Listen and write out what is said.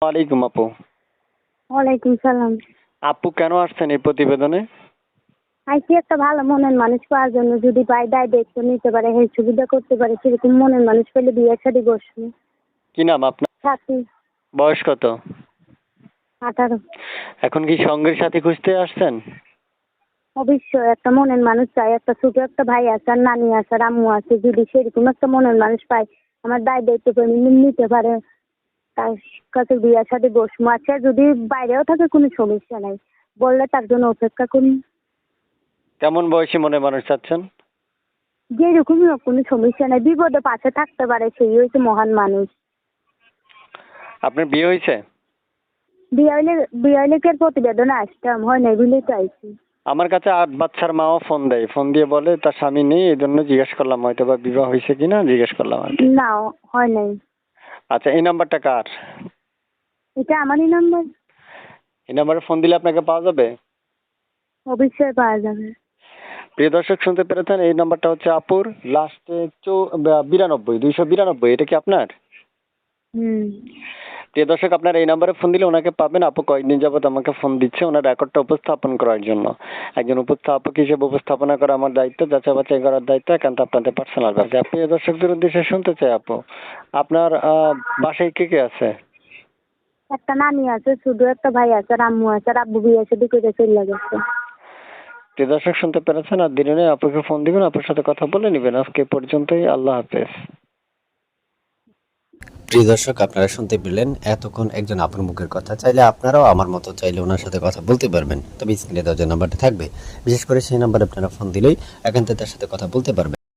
ওয়ালাইকুম আপু। ওয়ালাইকুম সালাম। আপু কেন আসছেন এই প্রতিবেদনে? আইসি একটা ভালো মনের মানুষ পাওয়ার জন্য, যদি পাই দায়িত্ব নিতে পারে, এই সুবিধা করতে পারে, সেরকম মনের মানুষ পেলে বিয়ে শাদী বসবে। কি নাম আপনার? সাথী। বয়স কত? 18। এখন কি সঙ্গের সাথে খুঁজতে আসছেন? অবশ্যই একটা মনের মানুষ চাই, একটা ছোট একটা ভাই আছে, আর নানি আছে, আর আম্মু আছে, যদি সেরকম একটা মনের মানুষ পাই, আমার দায়িত্ব করে নিতে পারে, তার কাছে বিয়ে শাদী বসবো। আচ্ছা, যদি বাইরেও থাকে কোনো সমস্যা নাই, বললে তার জন্য অপেক্ষা করি। কেমন বয়সী মনে মানুষ চাচ্ছেন? যেরকমই হোক কোনো সমস্যা নাই, বিপদে পাশে থাকতে পারে, সেই হচ্ছে মহান মানুষ। আপনার বিয়ে হয়েছে? বিয়ে হইলে কি আর প্রতিবেদনে আসতাম? হয় নাই বলেই তো আইছি। আমার কাছে 8 বাচ্চার মাও ফোন দেয়, ফোন দিয়ে বলে তার স্বামী নেই, এই জন্য জিজ্ঞেস করলাম হয়তো বা বিবাহ হয়েছে কিনা জিজ্ঞেস করলাম আর কি। না, হয় নাই। আচ্ছা, এই নাম্বারটা কার? এটা আমারই নাম্বার। এই নাম্বারে ফোন দিলে আপনাকে পাওয়া যাবে? অবশ্যই পাওয়া যাবে। প্রিয় দর্শক, শুনতে পেরেছেন, এই নাম্বারটা হচ্ছে আপুর, লাস্টে 92 292। এটা কি আপনার? হুম। প্রিয় দর্শক, আপনার এই নাম্বারে ফোন দিলে ওনাকে পাবেন। আপু কয়েকদিন যাবত আমাকে ফোন দিচ্ছে ওনার রেকর্ডটা উপস্থাপন করার জন্য। একজন উপস্থাপক হিসেবে উপস্থাপনা করা আমার দায়িত্ব, যাচাই বাছাই করার দায়িত্ব একান্ত আপনাদের পার্সোনাল ব্যাপার। প্রিয় দর্শকদের উদ্দেশ্যে শুনতে চাই আপু, আপনার বাসায় কে কে আছে? একটা নানি আছে, শুধু একটা ভাই আছে, আর আম্মু আছে, আর আব্বু বিয়ে শাদী করে চলে গেছে। প্রিয় দর্শক, শুনতে পেরেছেন, আর দিনে নেই আপুকে ফোন দিবেন, আপুর সাথে কথা বলে নেবেন। আজকে এ পর্যন্তই, আল্লাহ হাফেজ। প্রিয় দর্শক, আপনারা শুনতে পেলেন এতক্ষণ একজন আপুর মুখের কথা। চাইলে আপনারাও আমার মতো চাইলে ওনার সাথে কথা বলতে পারবেন, তবে স্ক্রিনে দেওয়া যে নাম্বারটা থাকবে, বিশেষ করে সেই নাম্বারে আপনারা ফোন দিলেই একান্তে তার সাথে কথা বলতে পারবেন।